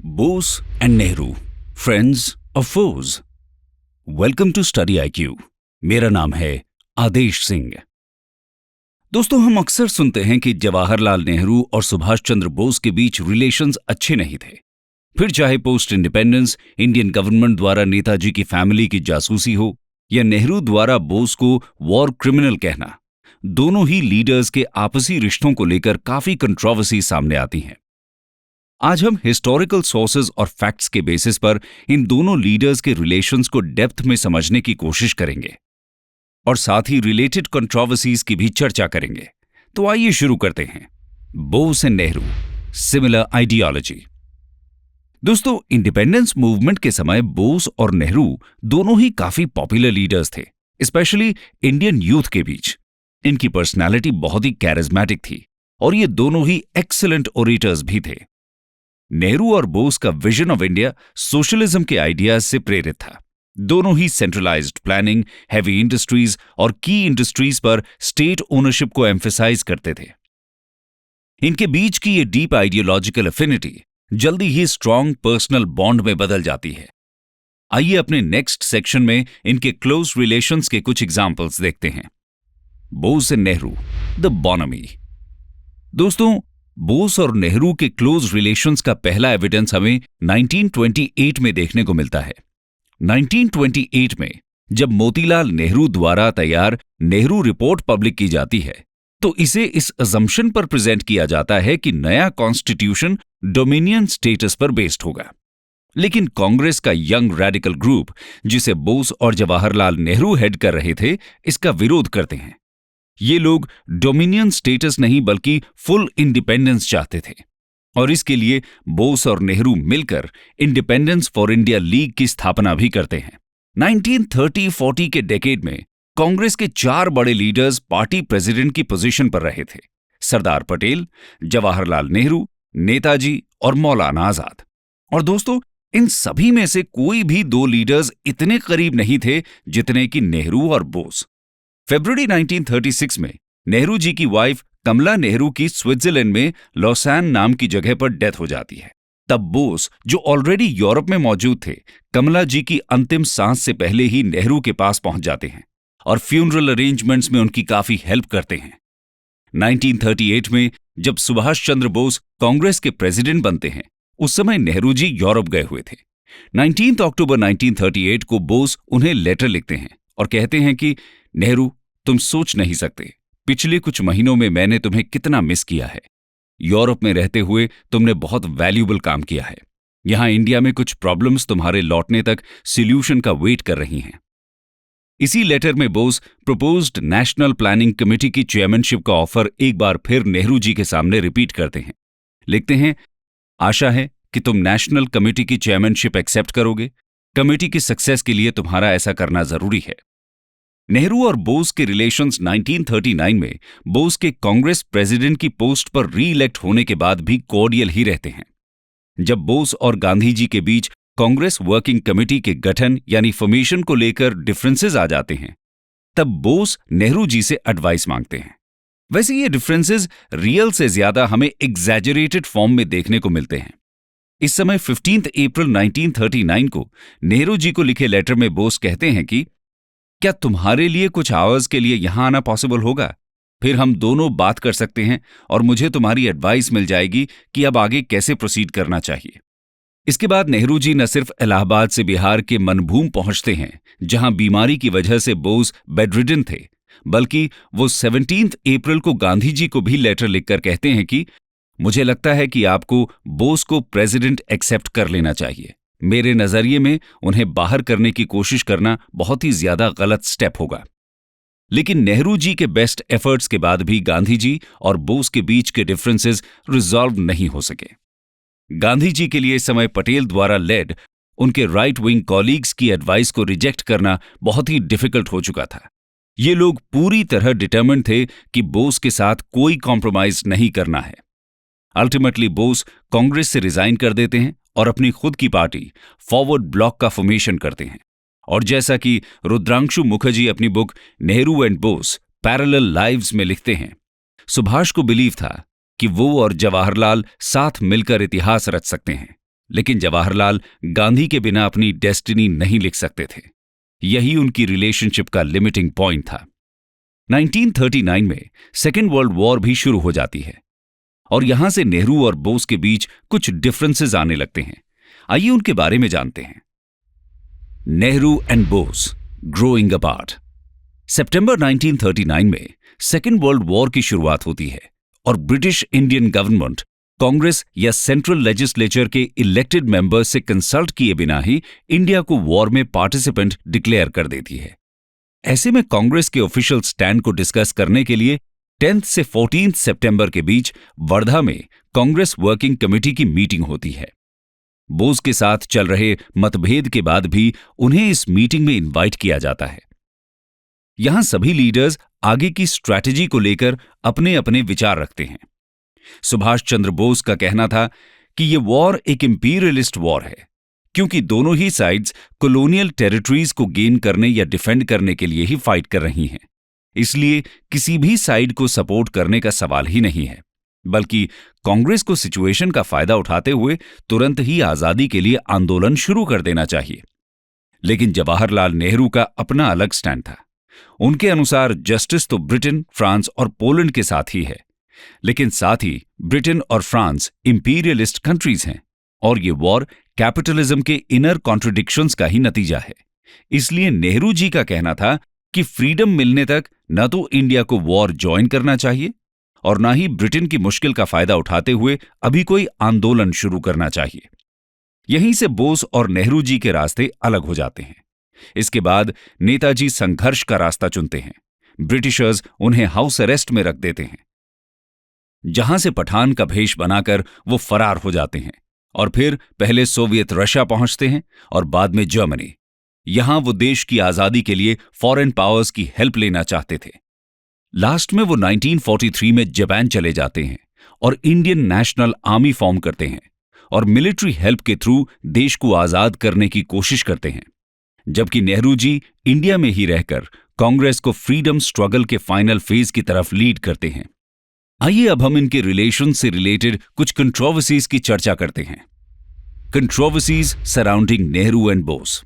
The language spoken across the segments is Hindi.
बोस एंड नेहरू, फ्रेंड्स और foes. Welcome to study IQ। मेरा नाम है आदेश सिंह। दोस्तों, हम अक्सर सुनते हैं कि जवाहरलाल नेहरू और सुभाष चंद्र बोस के बीच रिलेशंस अच्छे नहीं थे। फिर चाहे पोस्ट इंडिपेंडेंस इंडियन गवर्नमेंट द्वारा नेताजी की फैमिली की जासूसी हो या नेहरू द्वारा बोस को वॉर क्रिमिनल कहना, दोनों ही लीडर्स के आपसी रिश्तों को लेकर काफी कंट्रोवर्सी सामने आती हैं। आज हम हिस्टोरिकल सोर्सेज और फैक्ट्स के बेसिस पर इन दोनों लीडर्स के रिलेशंस को डेप्थ में समझने की कोशिश करेंगे और साथ ही रिलेटेड कंट्रोवर्सीज की भी चर्चा करेंगे। तो आइए शुरू करते हैं। Bose and Nehru, similar ideology. दोस्तों, इंडिपेंडेंस मूवमेंट के समय बोस और नेहरू दोनों ही काफी पॉपुलर लीडर्स थे, स्पेशली इंडियन यूथ के बीच। इनकी पर्सनालिटी बहुत ही कैरिज्मेटिक थी और ये दोनों ही एक्सीलेंट ओरेटर्स भी थे। नेहरू और बोस का विजन ऑफ इंडिया सोशलिज्म के आइडियाज से प्रेरित था। दोनों ही सेंट्रलाइज्ड प्लानिंग, हैवी इंडस्ट्रीज और की इंडस्ट्रीज पर स्टेट ओनरशिप को एम्फेसाइज करते थे। इनके बीच की ये डीप आइडियोलॉजिकल एफिनिटी जल्दी ही स्ट्रॉन्ग पर्सनल बॉन्ड में बदल जाती है। आइए अपने नेक्स्ट सेक्शन में इनके क्लोज रिलेशंस के कुछ एग्जांपल्स देखते हैं। Bose and Nehru, the bonhomie. दोस्तों, बोस और नेहरू के क्लोज रिलेशंस का पहला एविडेंस हमें 1928 में देखने को मिलता है। 1928 में जब मोतीलाल नेहरू द्वारा तैयार नेहरू रिपोर्ट पब्लिक की जाती है, तो इसे इस अजम्पशन पर प्रेजेंट किया जाता है कि नया कॉन्स्टिट्यूशन डोमिनियन स्टेटस पर बेस्ड होगा। लेकिन कांग्रेस का यंग रेडिकल ग्रुप, जिसे बोस और जवाहरलाल नेहरू हेड कर रहे थे, इसका विरोध करते हैं। ये लोग डोमिनियन स्टेटस नहीं बल्कि फुल इंडिपेंडेंस चाहते थे और इसके लिए बोस और नेहरू मिलकर इंडिपेंडेंस फॉर इंडिया लीग की स्थापना भी करते हैं। 1930-40 के डेकेड में कांग्रेस के 4 बड़े लीडर्स पार्टी प्रेसिडेंट की पोजीशन पर रहे थे: सरदार पटेल, जवाहरलाल नेहरू, नेताजी और मौलाना आजाद। और दोस्तों, इन सभी में से कोई भी 2 लीडर्स इतने करीब नहीं थे जितने कि नेहरू और बोस। फरवरी 1936 में नेहरू जी की वाइफ कमला नेहरू की स्विट्जरलैंड में लॉसान नाम की जगह पर डेथ हो जाती है। तब बोस, जो ऑलरेडी यूरोप में मौजूद थे, कमला जी की अंतिम सांस से पहले ही नेहरू के पास पहुंच जाते हैं और फ्यूनरल अरेंजमेंट्स में उनकी काफी हेल्प करते हैं। 1938 में जब सुभाष चंद्र बोस कांग्रेस के प्रेसिडेंट बनते हैं, उस समय नेहरू जी यूरोप गए हुए थे। 19 अक्टूबर 1938 को बोस उन्हें लेटर लिखते हैं और कहते हैं कि नेहरू, तुम सोच नहीं सकते पिछले कुछ महीनों में मैंने तुम्हें कितना मिस किया है। यूरोप में रहते हुए तुमने बहुत वैल्यूएबल काम किया है। यहां इंडिया में कुछ प्रॉब्लम्स तुम्हारे लौटने तक सॉल्यूशन का वेट कर रही हैं। इसी लेटर में Bose proposed national planning committee की चेयरमैनशिप का ऑफर एक बार फिर नेहरू जी के सामने रिपीट करते हैं। लिखते हैं, आशा है कि तुम नेशनल कमेटी की चेयरमैनशिप एक्सेप्ट करोगे। कमेटी की सक्सेस के लिए तुम्हारा ऐसा करना जरूरी है। नेहरू और बोस के रिलेशंस 1939 में बोस के कांग्रेस प्रेसिडेंट की पोस्ट पर री इलेक्ट होने के बाद भी कॉर्डियल ही रहते हैं। जब बोस और गांधी जी के बीच कांग्रेस वर्किंग कमेटी के गठन यानी फॉर्मेशन को लेकर डिफरेंसेस आ जाते हैं, तब बोस नेहरू जी से एडवाइस मांगते हैं। वैसे ये डिफरेंसेस रियल से ज्यादा हमें एग्जैजरेटेड फॉर्म में देखने को मिलते हैं। इस समय 15 अप्रैल 1939 को नेहरू जी को लिखे लेटर में बोस कहते हैं कि क्या तुम्हारे लिए कुछ आवर्स के लिए यहां आना पॉसिबल होगा? फिर हम दोनों बात कर सकते हैं और मुझे तुम्हारी एडवाइस मिल जाएगी कि अब आगे कैसे प्रोसीड करना चाहिए। इसके बाद नेहरू जी न सिर्फ इलाहाबाद से बिहार के मनभूम पहुंचते हैं, जहां बीमारी की वजह से बोस बेडरिडन थे, बल्कि वो 17 अप्रैल को गांधी जी को भी लेटर लिखकर कहते हैं कि मुझे लगता है कि आपको बोस को प्रेसिडेंट एक्सेप्ट कर लेना चाहिए। मेरे नजरिए में उन्हें बाहर करने की कोशिश करना बहुत ही ज्यादा गलत स्टेप होगा। लेकिन नेहरू जी के बेस्ट एफर्ट्स के बाद भी गांधी जी और बोस के बीच के डिफरेंसेस रिजॉल्व नहीं हो सके। गांधी जी के लिए इस समय पटेल द्वारा लेड उनके राइट विंग कॉलीग्स की एडवाइस को रिजेक्ट करना बहुत ही डिफिकल्ट हो चुका था। ये लोग पूरी तरह डिटर्मिन्ड थे कि बोस के साथ कोई कॉम्प्रोमाइज नहीं करना है। अल्टीमेटली बोस कांग्रेस से रिजाइन कर देते हैं और अपनी खुद की पार्टी फॉरवर्ड ब्लॉक का फॉर्मेशन करते हैं। और जैसा कि रुद्रांशु मुखर्जी अपनी book Nehru and Bose parallel lives में लिखते हैं, सुभाष को बिलीव था कि वो और जवाहरलाल साथ मिलकर इतिहास रच सकते हैं, लेकिन जवाहरलाल गांधी के बिना अपनी डेस्टिनी नहीं लिख सकते थे। यही उनकी रिलेशनशिप का लिमिटिंग पॉइंट था। 1939 में सेकेंड वर्ल्ड वॉर भी शुरू हो जाती है और यहां से नेहरू और बोस के बीच कुछ डिफरेंसेस आने लगते हैं। आइए उनके बारे में जानते हैं। Nehru and Bose growing apart. सितंबर 1939 में सेकेंड वर्ल्ड वॉर की शुरुआत होती है और ब्रिटिश इंडियन गवर्नमेंट कांग्रेस या सेंट्रल लेजिस्लेचर के इलेक्टेड मेंबर्स से कंसल्ट किए बिना ही इंडिया को वॉर में पार्टिसिपेंट डिक्लेयर कर देती है। ऐसे में कांग्रेस के ऑफिशियल स्टैंड को डिस्कस करने के लिए 10 से 14 सितंबर के बीच वर्धा में कांग्रेस वर्किंग कमेटी की मीटिंग होती है। बोस के साथ चल रहे मतभेद के बाद भी उन्हें इस मीटिंग में इनवाइट किया जाता है। यहां सभी लीडर्स आगे की स्ट्रैटेजी को लेकर अपने अपने विचार रखते हैं। सुभाष चंद्र बोस का कहना था कि यह वॉर एक इंपीरियलिस्ट वॉर है, क्योंकि दोनों ही साइड्स कॉलोनियल टेरिटरीज को गेन करने या डिफेंड करने के लिए ही फाइट कर रही हैं। इसलिए किसी भी साइड को सपोर्ट करने का सवाल ही नहीं है, बल्कि कांग्रेस को सिचुएशन का फायदा उठाते हुए तुरंत ही आजादी के लिए आंदोलन शुरू कर देना चाहिए। लेकिन जवाहरलाल नेहरू का अपना अलग स्टैंड था। उनके अनुसार जस्टिस तो ब्रिटेन, फ्रांस और पोलैंड के साथ ही है, लेकिन साथ ही ब्रिटेन और फ्रांस इंपीरियलिस्ट कंट्रीज हैं और ये वॉर कैपिटलिज्म के इनर कॉन्ट्रडिक्शंस का ही नतीजा है। इसलिए नेहरू जी का कहना था कि फ्रीडम मिलने तक न तो इंडिया को वॉर ज्वाइन करना चाहिए और न ही ब्रिटेन की मुश्किल का फायदा उठाते हुए अभी कोई आंदोलन शुरू करना चाहिए। यहीं से बोस और नेहरू जी के रास्ते अलग हो जाते हैं। इसके बाद नेताजी संघर्ष का रास्ता चुनते हैं। ब्रिटिशर्स उन्हें हाउस अरेस्ट में रख देते हैं, जहां से पठान का भेष बनाकर वो फरार हो जाते हैं और फिर पहले सोवियत रशिया पहुंचते हैं और बाद में जर्मनी। यहां वो देश की आजादी के लिए फॉरेन पावर्स की हेल्प लेना चाहते थे। लास्ट में वो 1943 में जापान चले जाते हैं और इंडियन नेशनल आर्मी फॉर्म करते हैं और मिलिट्री हेल्प के थ्रू देश को आजाद करने की कोशिश करते हैं, जबकि नेहरू जी इंडिया में ही रहकर कांग्रेस को फ्रीडम स्ट्रगल के फाइनल फेज की तरफ लीड करते हैं। आइए अब हम इनके रिलेशन से रिलेटेड कुछ कंट्रोवर्सीज की चर्चा करते हैं। Controversies surrounding Nehru and Bose.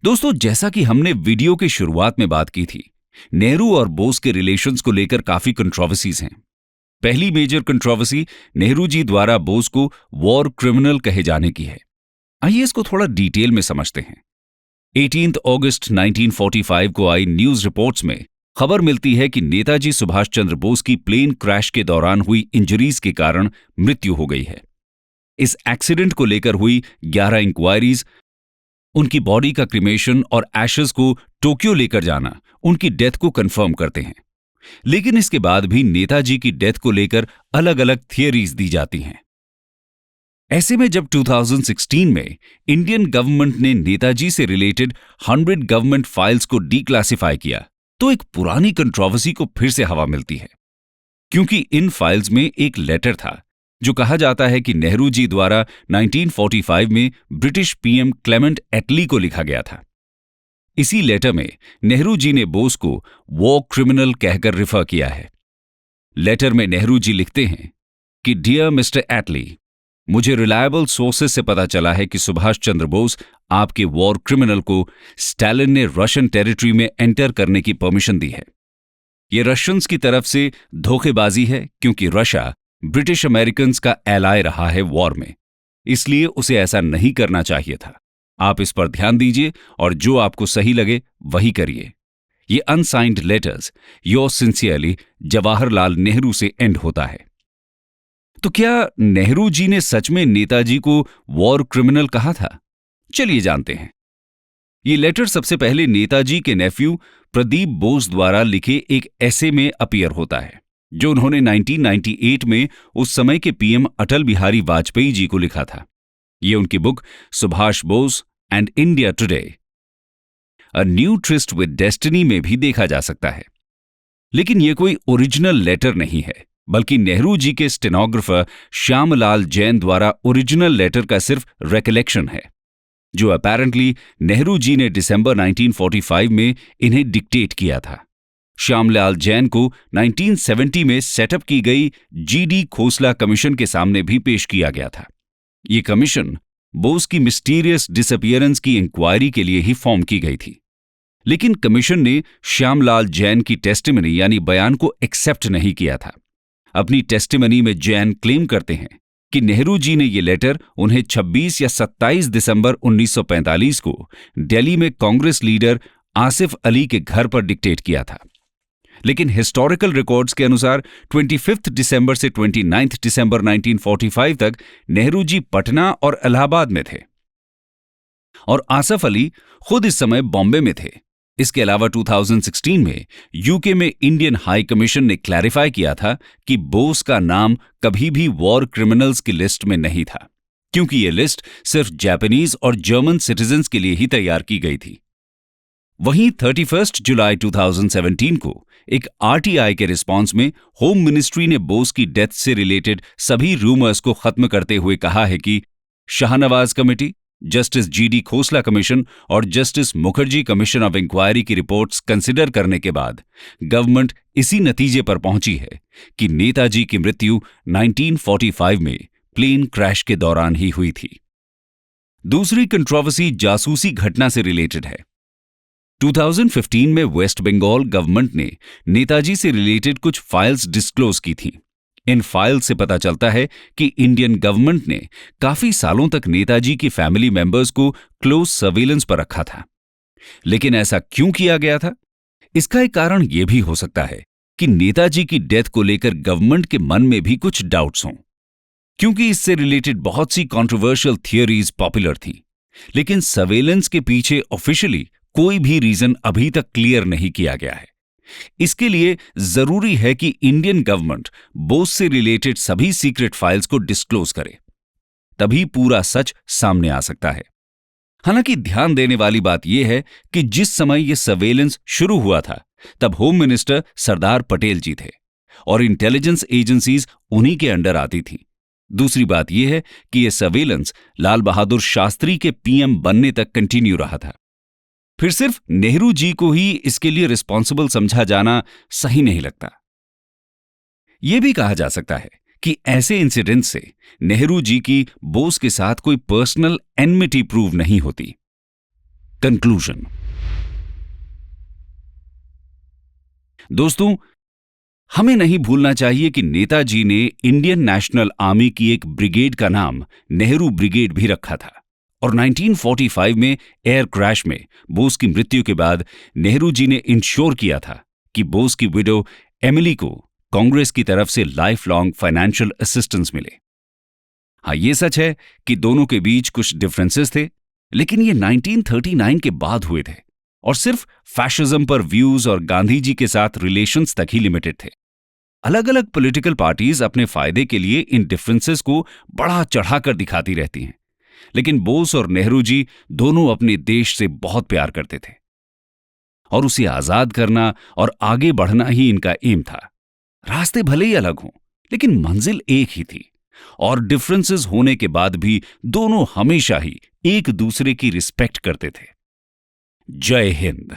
दोस्तों, जैसा कि हमने वीडियो के शुरुआत में बात की थी, नेहरू और बोस के रिलेशंस को लेकर काफी कंट्रोवर्सीज हैं। पहली मेजर कंट्रोवर्सी नेहरू जी द्वारा बोस को वॉर क्रिमिनल कहे जाने की है। आइए इसको थोड़ा डिटेल में समझते हैं। 18 अगस्त 1945 को आई न्यूज रिपोर्ट्स में खबर मिलती है कि नेताजी सुभाष चंद्र बोस की प्लेन क्रैश के दौरान हुई इंजरीज के कारण मृत्यु हो गई है। इस एक्सीडेंट को लेकर हुई 11 इंक्वायरीज, उनकी बॉडी का क्रिमेशन और एशेस को टोक्यो लेकर जाना उनकी डेथ को कंफर्म करते हैं। लेकिन इसके बाद भी नेताजी की डेथ को लेकर अलग अलग थियरीज दी जाती हैं। ऐसे में जब 2016 में इंडियन गवर्नमेंट ने नेताजी से रिलेटेड 100 गवर्नमेंट फाइल्स को डीक्लासिफाई किया, तो एक पुरानी कंट्रोवर्सी को फिर से हवा मिलती है, क्योंकि इन फाइल्स में एक लेटर था जो कहा जाता है कि नेहरू जी द्वारा 1945 में ब्रिटिश पीएम क्लेमेंट एटली को लिखा गया था। इसी लेटर में नेहरू जी ने बोस को वॉर क्रिमिनल कहकर रिफर किया है। लेटर में नेहरू जी लिखते हैं कि डियर मिस्टर एटली, मुझे रिलायबल सोर्सेस से पता चला है कि सुभाष चंद्र बोस आपके वॉर क्रिमिनल को स्टालिन ने रशियन टेरिटरी में एंटर करने की परमिशन दी है। यह रशियंस की तरफ से धोखेबाजी है, क्योंकि रशिया ब्रिटिश अमेरिकन्स का एलाय रहा है वॉर में, इसलिए उसे ऐसा नहीं करना चाहिए था। आप इस पर ध्यान दीजिए और जो आपको सही लगे वही करिए। ये unsigned letters your sincerely Jawaharlal Nehru से एंड होता है। तो क्या नेहरू जी ने सच में नेताजी को वॉर क्रिमिनल कहा था? चलिए जानते हैं। ये लेटर सबसे पहले नेताजी के नेफ्यू प्रदीप बोस द्वारा लिखे एक एसे में अपीयर होता है, जो उन्होंने 1998 में उस समय के पीएम अटल बिहारी वाजपेयी जी को लिखा था। ये उनकी book Subhash Bose and India today a new tourist with destiny में भी देखा जा सकता है। लेकिन यह कोई ओरिजिनल लेटर नहीं है, बल्कि नेहरू जी के स्टेनोग्राफर श्यामलाल जैन द्वारा ओरिजिनल लेटर का सिर्फ रिकलेक्शन है, जो अपैरेंटली नेहरू जी ने दिसंबर 1945 में इन्हें डिक्टेट किया था। श्यामलाल जैन को 1970 में सेटअप की गई जीडी खोसला कमीशन के सामने भी पेश किया गया था। ये कमीशन बोस की मिस्टीरियस डिसअपीयरेंस की इंक्वायरी के लिए ही फॉर्म की गई थी, लेकिन कमीशन ने श्यामलाल जैन की टेस्टिमनी यानी बयान को एक्सेप्ट नहीं किया था। अपनी टेस्टिमनी में जैन क्लेम करते हैं कि नेहरू जी ने ये लेटर उन्हें 26 या 27 दिसंबर 1945 को दिल्ली में कांग्रेस लीडर आसिफ अली के घर पर डिक्टेट किया था। लेकिन हिस्टोरिकल रिकॉर्ड्स के अनुसार 25 दिसंबर से 29 दिसंबर 1945 तक नेहरू जी पटना और इलाहाबाद में थे और आसिफ अली खुद इस समय बॉम्बे में थे। इसके अलावा 2016 में यूके में इंडियन हाई कमीशन ने क्लैरिफाई किया था कि बोस का नाम कभी भी वॉर क्रिमिनल्स की लिस्ट में नहीं था, क्योंकि यह लिस्ट सिर्फ जापानीज और जर्मन सिटीजन्स के लिए ही तैयार की गई थी। वहीं 31 जुलाई 2017 को एक आरटीआई के रिस्पॉन्स में होम मिनिस्ट्री ने बोस की डेथ से रिलेटेड सभी रूमर्स को खत्म करते हुए कहा है कि Shahnawaz committee, justice GD Khosla commission और justice Mukherjee commission of inquiry की रिपोर्ट्स कंसिडर करने के बाद गवर्नमेंट इसी नतीजे पर पहुंची है कि नेताजी की मृत्यु 1945 में प्लेन क्रैश के दौरान ही हुई थी। दूसरी कंट्रोवर्सी जासूसी घटना से रिलेटेड है। 2015 में वेस्ट बंगाल गवर्नमेंट ने नेताजी से रिलेटेड कुछ फाइल्स डिस्क्लोज की थी। इन फाइल से पता चलता है कि इंडियन गवर्नमेंट ने काफी सालों तक नेताजी की फैमिली मेंबर्स को क्लोज सर्विलेंस पर रखा था। लेकिन ऐसा क्यों किया गया था? इसका एक कारण यह भी हो सकता है कि नेताजी की डेथ को लेकर गवर्नमेंट के मन में भी कुछ डाउट्स हों, क्योंकि इससे रिलेटेड बहुत सी कंट्रोवर्शियल थियरीज पॉपुलर थी। लेकिन सर्वेलेंस के पीछे ऑफिशियली कोई भी रीजन अभी तक क्लियर नहीं किया गया है। इसके लिए जरूरी है कि इंडियन गवर्नमेंट बोस से रिलेटेड सभी सीक्रेट फाइल्स को डिस्क्लोज करे, तभी पूरा सच सामने आ सकता है। हालांकि ध्यान देने वाली बात यह है कि जिस समय यह सर्वेलेंस शुरू हुआ था तब होम मिनिस्टर सरदार पटेल जी थे और इंटेलिजेंस एजेंसीज उन्हीं के अंडर आती थी। दूसरी बात यह है कि यह सर्वेलेंस लाल बहादुर शास्त्री के पीएम बनने तक कंटिन्यू रहा था। फिर सिर्फ नेहरू जी को ही इसके लिए रिस्पॉन्सिबल समझा जाना सही नहीं लगता। यह भी कहा जा सकता है कि ऐसे इंसिडेंट से नेहरू जी की बोस के साथ कोई पर्सनल एनमिटी प्रूव नहीं होती। कंक्लूजन। दोस्तों, हमें नहीं भूलना चाहिए कि नेताजी ने इंडियन नेशनल आर्मी की एक ब्रिगेड का नाम नेहरू ब्रिगेड भी रखा था और 1945 में एयर क्रैश में बोस की मृत्यु के बाद नेहरू जी ने इंश्योर किया था कि बोस की विडो एमिली को कांग्रेस की तरफ से लाइफ लॉन्ग फाइनेंशियल असिस्टेंस मिले। हाँ, यह सच है कि दोनों के बीच कुछ डिफरेंसेस थे, लेकिन ये 1939 के बाद हुए थे और सिर्फ फैशिज्म पर व्यूज और गांधी जी के साथ रिलेशंस तक ही लिमिटेड थे। अलग अलग पॉलिटिकल पार्टीज अपने फायदे के लिए इन डिफरेंसेस को बढ़ा चढ़ाकर दिखाती रहती हैं, लेकिन बोस और नेहरू जी दोनों अपने देश से बहुत प्यार करते थे और उसे आजाद करना और आगे बढ़ना ही इनका एम था। रास्ते भले ही अलग हों, लेकिन मंजिल एक ही थी और डिफरेंसेस होने के बाद भी दोनों हमेशा ही एक दूसरे की रिस्पेक्ट करते थे। जय हिंद।